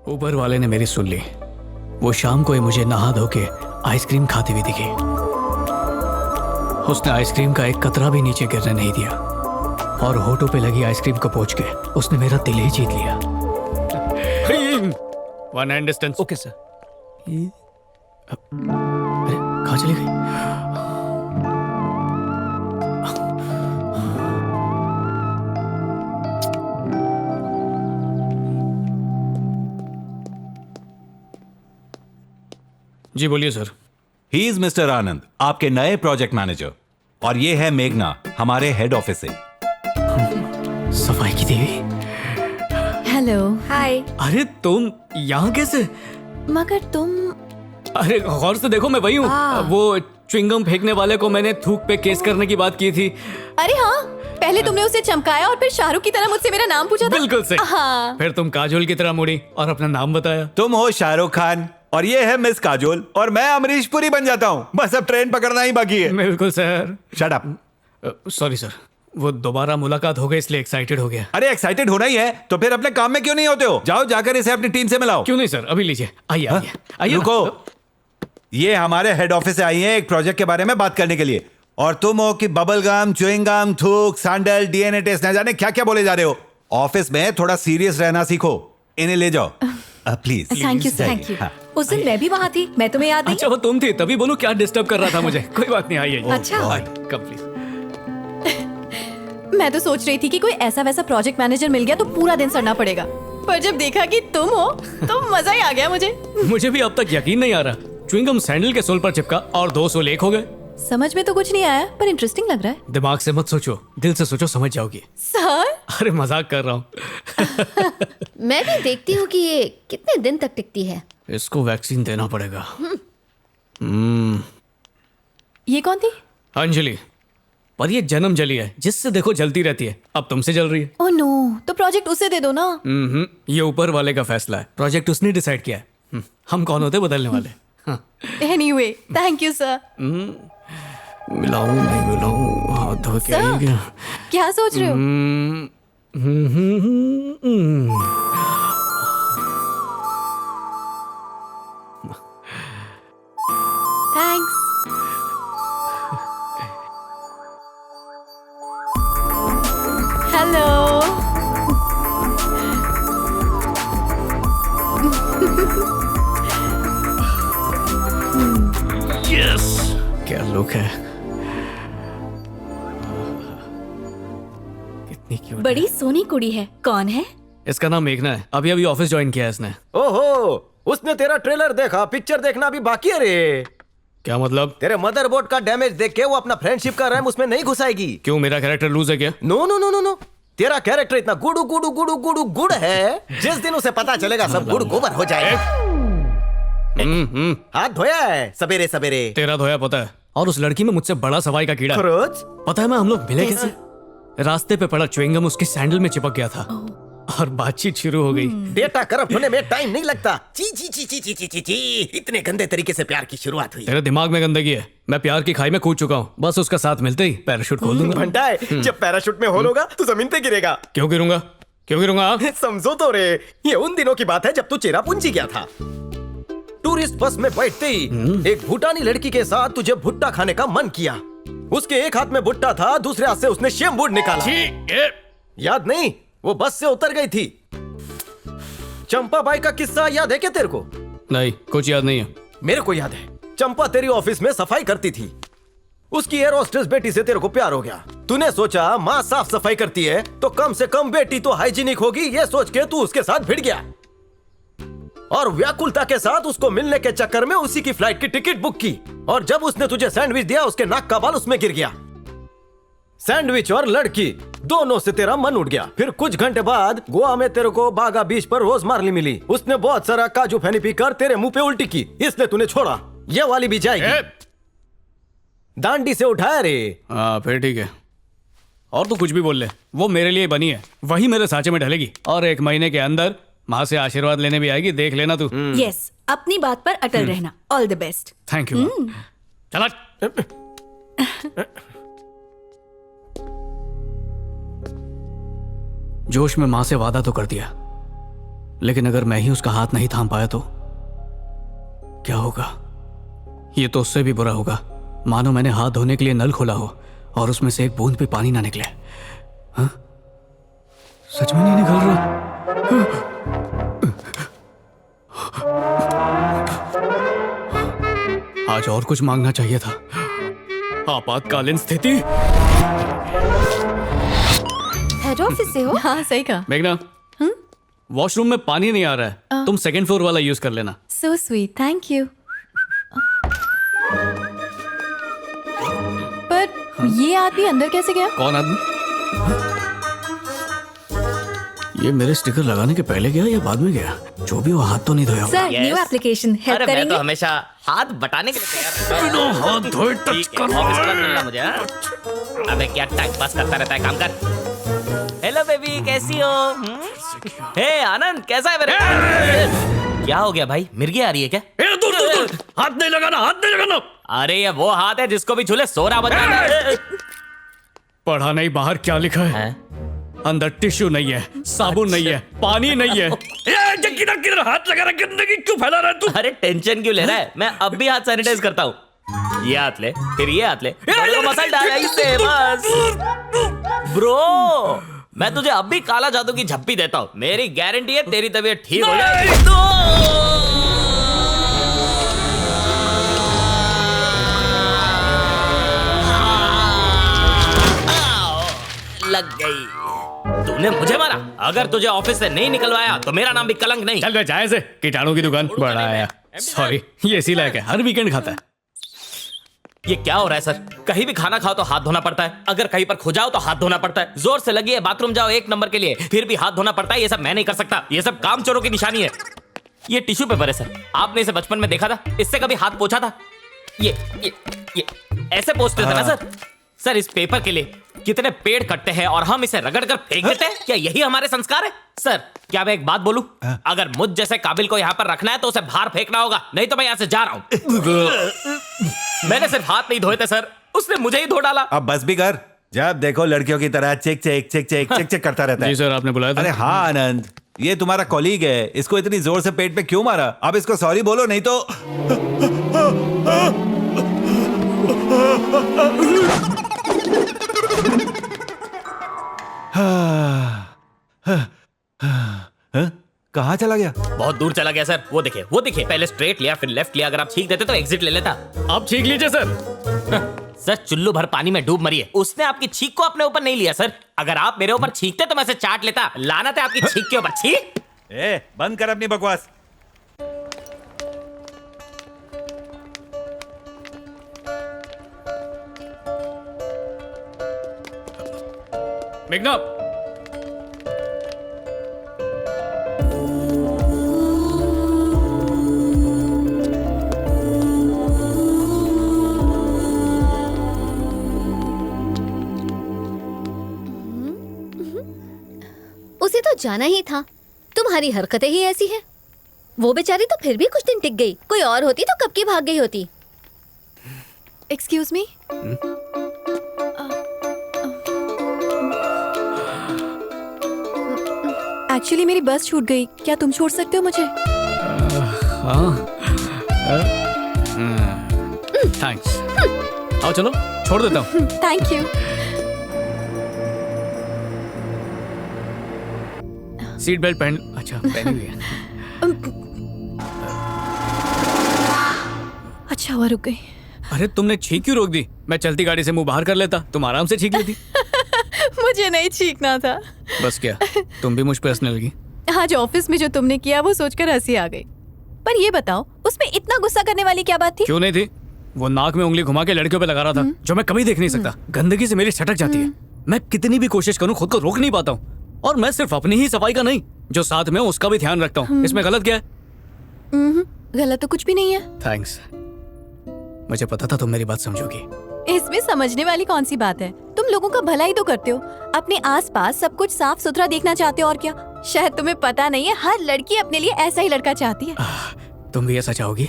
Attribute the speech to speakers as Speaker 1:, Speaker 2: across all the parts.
Speaker 1: ऊपर वाले ने मेरी सुन ली। वो शाम को ही मुझे नहा धो के आइसक्रीम खाती हुई दिखी। उसने आइसक्रीम का एक कतरा भी नीचे गिरने नहीं दिया और होठों पे लगी आइसक्रीम को पोंछ के उसने मेरा दिल ही जीत लिया। One hand distance.
Speaker 2: Okay sir.
Speaker 1: अरे कहाँ चली गई? जी बोलिए सर।
Speaker 3: ही इज मिस्टर आनंद, आपके नए प्रोजेक्ट मैनेजर। और ये है मेघना, हमारे हेड ऑफिस से।
Speaker 1: सफाई की देवी।
Speaker 4: हेलो। हाय।
Speaker 1: अरे तुम यहाँ कैसे?
Speaker 4: मगर तुम।
Speaker 1: अरे गौर से देखो, मैं वही हूँ। वो च्युइंगम फेंकने वाले को मैंने थूक पे केस करने की बात की थी।
Speaker 4: अरे हाँ, पहले तुमने उसे चमकाया और फिर शाहरुख की तरह मुझसे मेरा नाम पूछा था।
Speaker 1: बिल्कुल सही।
Speaker 4: हाँ।
Speaker 1: फिर तुम काजोल की तरह मुड़ी और अपना नाम बताया।
Speaker 3: तुम हो शाहरुख खान और ये है मिस काजोल और मैं अमरीश पुरी बन जाता हूँ। बस अब ट्रेन पकड़ना ही बाकी है।
Speaker 1: बिल्कुल sir.
Speaker 3: Shut up.
Speaker 1: Sorry sir, वो दोबारा मुलाकात हो गई इसलिए एक्साइटेड हो गया।
Speaker 3: अरे एक्साइटेड होना ही है तो फिर अपने काम में क्यों नहीं होते हो? जाओ जाकर इसे अपनी टीम से मिलाओ।
Speaker 1: क्यों नहीं सर, अभी लीजिए। आइए आइए आइए।
Speaker 3: रुको, ये हमारे हेड ऑफिस से आई है एक प्रोजेक्ट के बारे में बात करने के लिए। और तुम हो कि बबल गम, च्युइंग गम, थूक, सैंडल, डीएनए टेस्ट, न जाने क्या क्या बोले जा रहे हो। ऑफिस में थोड़ा सीरियस रहना सीखो। इन्हें ले जाओ please.
Speaker 4: Thank you thank you. उस दिन मैं भी वहाँ थी, मैं तुम्हें याद नहीं?
Speaker 1: अच्छा वो तुम थी, तभी बोलूं क्या डिस्टर्ब कर रहा था मुझे। कोई बात नहीं, आइए।
Speaker 4: अच्छा।
Speaker 1: Come please.
Speaker 4: मैं तो सोच रही थी कि कोई ऐसा वैसा प्रोजेक्ट मैनेजर मिल गया तो पूरा दिन सड़ना पड़ेगा, पर जब देखा कि तुम हो तो मजा ही आ गया मुझे।
Speaker 1: मुझे भी अब तक यकीन नहीं आ रहा। च्युइंगम सैंडल के सोल पर चिपका और 2 सोल एक हो गए।
Speaker 4: समझ में तो कुछ नहीं आया, पर इंटरेस्टिंग लग रहा है।
Speaker 1: दिमाग से मत सोचो, दिल से सोचो, समझ जाओगी।
Speaker 4: सर।
Speaker 1: अरे मजाक कर रहा हूँ।
Speaker 5: मैं भी देखती हूँ कि ये कितने दिन तक टिकती है।
Speaker 1: इसको वैक्सीन देना पड़ेगा।
Speaker 4: ये कौन थी?
Speaker 1: अंजलि। पर ये जन्म जली है, जिससे देखो जलती रहती है। अब तुमसे जल रही है।
Speaker 4: ओह नो, तो प्रोजेक्ट उसे दे दो ना।
Speaker 1: ये ऊपर वाले का फैसला है। प्रोजेक्ट उसने डिसाइड किया है। हम कौन होते बदलने वाले।
Speaker 4: Anyway, thank you sir.
Speaker 1: मिलाऊं नहीं मिलाऊं, हाथ धो के आई क्या?
Speaker 4: क्या सोच रहे हो? थैंक्स। हेलो।
Speaker 1: यस, क्या लुक है। कितनी क्यूट।
Speaker 4: बड़ी सोनी कुड़ी है। कौन है?
Speaker 1: इसका नाम मेघना है। अभी अभी ऑफिस ज्वाइन किया है इसने।
Speaker 2: ओहो, उसने तेरा ट्रेलर देखा, पिक्चर देखना भी बाकी है रे।
Speaker 1: क्या मतलब?
Speaker 2: तेरे मदरबोर्ड का डैमेज देख के वो अपना फ्रेंडशिप का रैम उसमें नहीं घुसाएगी।
Speaker 1: क्यों, मेरा कैरेक्टर लूज है क्या?
Speaker 2: No no no no no, तेरा कैरेक्टर इतना गुड़ू गुड़ू गुड़ू गुड़ू गुड़ है, जिस दिन उसे पता चलेगा सब गुड़ गोबर हो जाएगा। हाथ धोया है सवेरे सवेरे?
Speaker 1: तेरा धोया पता है। और उस लड़की में मुझसे बड़ा सवाई का कीड़ा है।
Speaker 2: खरोच?
Speaker 1: पता है मैं हम लोग मिले कैसे? रास्ते पे पड़ा च्युइंगम उसके सैंडल में चिपक गया था और बातचीत शुरू हो गई।
Speaker 2: डेटा करप्ट होने में टाइम नहीं लगता। ची ची ची ची ची ची ची ची, इतने गंदे तरीके से प्यार की शुरुआत हुई।
Speaker 1: तेरे दिमाग में गंदगी है। मैं प्यार की खाई में कूद चुका हूँ। बस उसका साथ मिलते ही पैराशूट खोल दूंगा।
Speaker 2: घंटा है, जब पैराशूट में होल होगा तो जमीन पे गिरेगा।
Speaker 1: क्यों गिरूंगा? क्यों गिरूंगा आप?
Speaker 2: समझो तो रे, ये उन दिनों की बात है जब तू चेरापूंजी गया था। टूरिस्ट बस में बैठते ही एक भूटानी लड़की के साथ तुझे भुट्टा खाने का मन किया। उसके एक हाथ में भुट्टा था, दूसरे हाथ से उसने शेमबूड निकाला। याद नहीं? वो बस से उतर गई थी। चंपा बाई का किस्सा याद है क्या तेरे को?
Speaker 1: नहीं, कुछ याद नहीं है।
Speaker 2: मेरे को याद है। चंपा तेरी ऑफिस में सफाई करती थी। उसकी एयर होस्टेस बेटी से तेरे को प्यार हो गया। तूने सोचा माँ साफ सफाई करती है तो कम से कम बेटी तो हाइजीनिक होगी, ये सोच के तू उसके साथ भिड़ गया और व्याकुलता के साथ उसको मिलने के चक्कर में उसी की फ्लाइट की टिकट बुक की। और जब उसने तुझे सैंडविच दिया, उसके नाक का बाल उसमें गिर गया। सैंडविच और लड़की दोनों से तेरा मन उठ गया। फिर कुछ घंटे बाद गोवा में तेरे को बागा बीच पर रोजमार्ली मिली। उसने बहुत सारा काजू फैनी पीकर तेरे मुंह पे उल्टी की, इसलिए तूने छोड़ा। ये वाली भी जाएगी। दांडी से उठाया रे।
Speaker 1: हाँ फिर ठीक है। और तू कुछ भी बोल ले, वो मेरे लिए बनी है, वही मेरे सांचे में ढलेगी और 1 महीने के अंदर माँ से आशीर्वाद लेने भी आएगी। देख लेना तू।
Speaker 4: यस, अपनी बात पर अटल रहना। All the best.
Speaker 1: Thank you. चला। जोश में माँ से वादा तो कर दिया, लेकिन अगर मैं ही उसका हाथ नहीं थाम पाया तो क्या होगा? ये तो उससे भी बुरा होगा। मानो मैंने हाथ धोने के लिए नल खोला हो और उसमें से एक बूंद भी पानी ना निकले। हाँ? सच में नहीं निकल रहा। आज और कुछ मांगना चाहिए था। आपातकालीन स्थिति।
Speaker 4: हेड ऑफिस से हो? हाँ सही कहा।
Speaker 1: मेघना, वॉशरूम में पानी नहीं आ रहा है, तुम सेकंड फ्लोर वाला यूज कर लेना।
Speaker 4: So sweet, thank you. पर ये आदमी अंदर कैसे गया?
Speaker 1: कौन आदमी? ये मेरे स्टिकर लगाने के पहले गया या बाद में गया? जो भी वो, हाथ तो नहीं धोया होगा।
Speaker 5: सर न्यू एप्लीकेशन हेल्प
Speaker 6: अरे मैं
Speaker 5: करेंगे?
Speaker 6: तो हमेशा हाथ बटाने के लिए तैयार रहता हूं।
Speaker 1: हाथ धोए टच
Speaker 6: ठीक है, ऑफिस वर्क मिलना मुझे। हाँ? अबे क्या टाइम पास करता रहता है, काम कर। हेलो बेबी, कैसी हो? हे आनंद, कैसा है मेरे? क्या हो गया भाई, मिर्गी आ रही है क्या?
Speaker 1: हाथ नहीं लगाना, हाथ नहीं लगाना।
Speaker 6: अरे ये वो हाथ है जिसको भी झूले सोरा बजा।
Speaker 1: पढ़ा नहीं बाहर क्या लिखा है?
Speaker 6: हैं?
Speaker 1: अंदर टिश्यू नहीं है, साबुन नहीं है, पानी नहीं है। किधर हाथ लगा रहा, गंदगी क्यों फैला रहा है तू?
Speaker 6: अरे टेंशन क्यों ले रहा है, मैं अब भी हाथ सैनिटाइज करता हूँ। ये हाथ ले, फिर ये हाथ ले, दोनों को मसल डाल इससे बस। ब्रो, मैं तुझे अब भी काला जादू की झप्पी देता हूँ। मेरी गारंटी है तेरी तबीयत ठीक हो जाएगी। लग गई। तूने मुझे मारा। अगर तुझे ऑफिस से नहीं निकलवाया तो मेरा नाम भी कलंक नहीं।
Speaker 1: चल बे, जाए से कीटाणु की दुकान। बड़ा आया, सॉरी, ये इसी लायक है, हर वीकेंड खाता है।
Speaker 6: ये क्या हो रहा है सर? कहीं भी खाना खाओ तो हाथ धोना पड़ता है, अगर कहीं पर खो जाओ तो हाथ धोना पड़ता है, जोर से लगी है बाथरूम जाओ 1 नंबर के लिए फिर भी हाथ धोना पड़ता है। ये सब मैं नहीं कर सकता, ये सब कामचोरों की निशानी है। ये टिश्यू पेपर है सर, आपने इसे बचपन में देखा था? इससे कभी हाथ पोंछा था? ये ऐसे पोंछते थे ना सर? सर इस पेपर के लिए कितने पेड़ कटते हैं और हम इसे रगड़ कर फेंक देते हैं। क्या यही हमारे संस्कार है? सर क्या मैं एक बात बोलूं? अगर मुझ जैसे काबिल को यहाँ पर रखना है तो उसे बाहर फेंकना होगा, नहीं तो मैं यहाँ से जा रहा हूँ। मैंने सिर्फ हाथ नहीं धोए थे सर, उसने मुझे ही धो डाला।
Speaker 3: अब बस भी कर। जब देखो लड़कियों की तरह check check check check check check करता रहता है।
Speaker 1: जी सर, आपने बुलाया था?
Speaker 3: अरे हाँ आनंद, ये तुम्हारा कॉलीग है, इसको इतनी जोर से पेट पे क्यों मारा? अब इसको सॉरी बोलो, नहीं तो कहाँ चला गया?
Speaker 6: बहुत दूर चला गया सर। वो देखिए, पहले स्ट्रेट लिया फिर लेफ्ट लिया। अगर आप छींक देते तो एग्जिट ले लेता।
Speaker 1: आप छींक लीजिए सर।
Speaker 6: सर चुल्लू भर पानी में डूब मरी है, उसने आपकी छींक को अपने ऊपर नहीं लिया सर। अगर आप मेरे ऊपर छींकते तो मैं इसे चाट लेता। लानत है आपकी छींक के ऊपर। छींक।
Speaker 3: ए, बंद कर अपनी बकवास।
Speaker 1: मेघना,
Speaker 5: उसे तो जाना ही था, तुम्हारी हरकतें ही ऐसी हैं। वो बेचारी तो फिर भी कुछ दिन टिक गई, कोई और होती तो कब की भाग गई होती।
Speaker 4: Excuse me. एक्चुअली मेरी बस छूट गई, क्या तुम छोड़ सकते हो मुझे?
Speaker 1: थैंक्स। आओ चलो, छोड़ देता हूँ।
Speaker 4: Thank you.
Speaker 1: सीट बेल्ट पहन। अच्छा, पहनी हुई है।
Speaker 4: अच्छा हुआ रुक गई।
Speaker 1: अरे तुमने छींक क्यों रोक दी? मैं चलती गाड़ी से मुंह बाहर कर लेता, तुम आराम से छींक लेती।
Speaker 4: मुझे नहीं छींकना था।
Speaker 1: बस क्या, तुम भी मुझ पे हंसने लगी?
Speaker 4: आज ऑफिस में जो तुमने किया वो सोचकर हंसी आ गई। पर ये बताओ, उसमें इतना गुस्सा करने वाली क्या बात थी?
Speaker 1: क्यों नहीं थी? वो नाक में उंगली घुमा के लड़कियों पे लगा रहा था, जो मैं कभी देख नहीं सकता। गंदगी से मेरी छटक जाती है। मैं कितनी भी कोशिश करूं खुद को रोक नहीं पाता हूँ। और मैं सिर्फ अपनी ही सफाई का नहीं, जो साथ में उसका भी ध्यान रखता हूँ। इसमें गलत क्या है?
Speaker 4: गलत तो कुछ भी नहीं है।
Speaker 1: थैंक्स, मुझे पता था तुम मेरी बात समझोगी।
Speaker 4: इसमें समझने वाली कौन सी बात है? तुम लोगों का भला ही तो करते हो, अपने आसपास सब कुछ साफ सुथरा देखना चाहते हो। और क्या शायद तुम्हें पता नहीं है, हर लड़की अपने लिए ऐसा ही लड़का चाहती है।
Speaker 1: तुम भी ऐसा चाहोगी?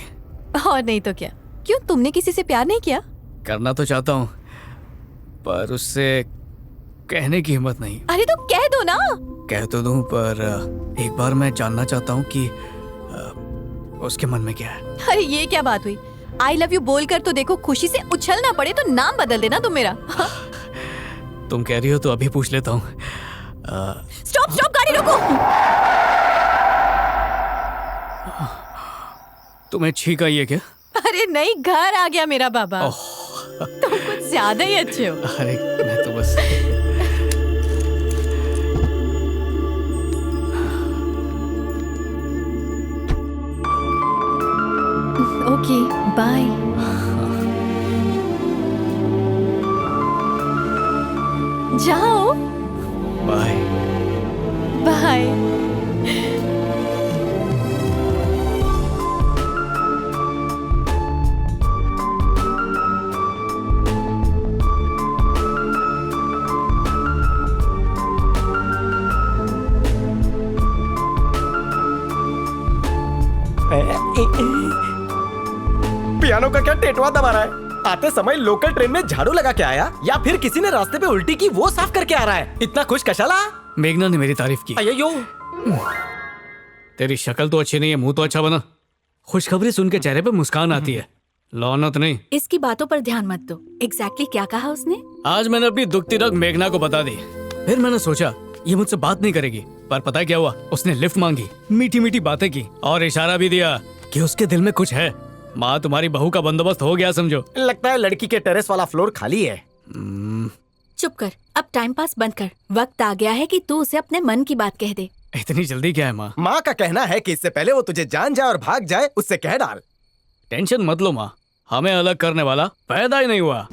Speaker 4: और नहीं तो क्या। क्यों, तुमने किसी से प्यार नहीं किया?
Speaker 1: करना तो चाहता हूँ, पर उससे कहने की हिम्मत नहीं।
Speaker 4: अरे तो कह दो ना।
Speaker 1: कह तो दूं, पर एक बार मैं जानना चाहता हूँ कि उसके मन में क्या है।
Speaker 4: अरे ये क्या बात हुई? आई लव यू बोलकर तो देखो, खुशी से उछलना पड़े तो नाम बदल देना तुम मेरा।
Speaker 1: तुम कह रही हो तो अभी पूछ लेता हूँ।
Speaker 4: स्टॉप स्टॉप, गाड़ी रोको।
Speaker 1: तुम्हें छींक आई है क्या?
Speaker 4: अरे नहीं, घर आ गया मेरा बाबा। तुम कुछ ज्यादा ही अच्छे हो।
Speaker 1: अरे मैं तो बस
Speaker 4: ओके बाय। जाओ।
Speaker 1: बाय।
Speaker 4: बाय।
Speaker 2: पियानो का क्या टेटवा दबा रहा है? आते समय लोकल ट्रेन में झाड़ू लगा के आया या फिर किसी ने रास्ते पे उल्टी की वो साफ करके आ रहा है? इतना खुश कशाला?
Speaker 1: मेघना ने मेरी तारीफ की।
Speaker 2: अयो,
Speaker 1: तेरी शक्ल तो अच्छी नहीं है, मुंह तो अच्छा बना। खुशखबरी सुन के चेहरे पे मुस्कान आती है, लौनत नहीं।
Speaker 7: इसकी बातों पर ध्यान मत दो। एग्जैक्टली क्या कहा उसने?
Speaker 1: आज मैंने अपनी दुखती रग मेघना को बता दी। फिर मैंने सोचा ये मुझसे बात नहीं करेगी, पर पता है क्या हुआ? उसने लिफ्ट मांगी, मीठी मीठी बातें की और इशारा भी दिया कि उसके दिल में कुछ है। माँ, तुम्हारी बहू का बंदोबस्त हो गया समझो।
Speaker 2: लगता है लड़की के टेरेस वाला फ्लोर खाली है।
Speaker 7: चुप कर, अब टाइम पास बंद कर। वक्त आ गया है कि तू उसे अपने मन की बात कह दे।
Speaker 1: इतनी जल्दी क्या है माँ?
Speaker 2: माँ का कहना है कि इससे पहले वो तुझे जान जाए और भाग जाए, उससे कह डाल।
Speaker 1: टेंशन मत लो माँ, हमें अलग करने वाला पैदा ही नहीं हुआ।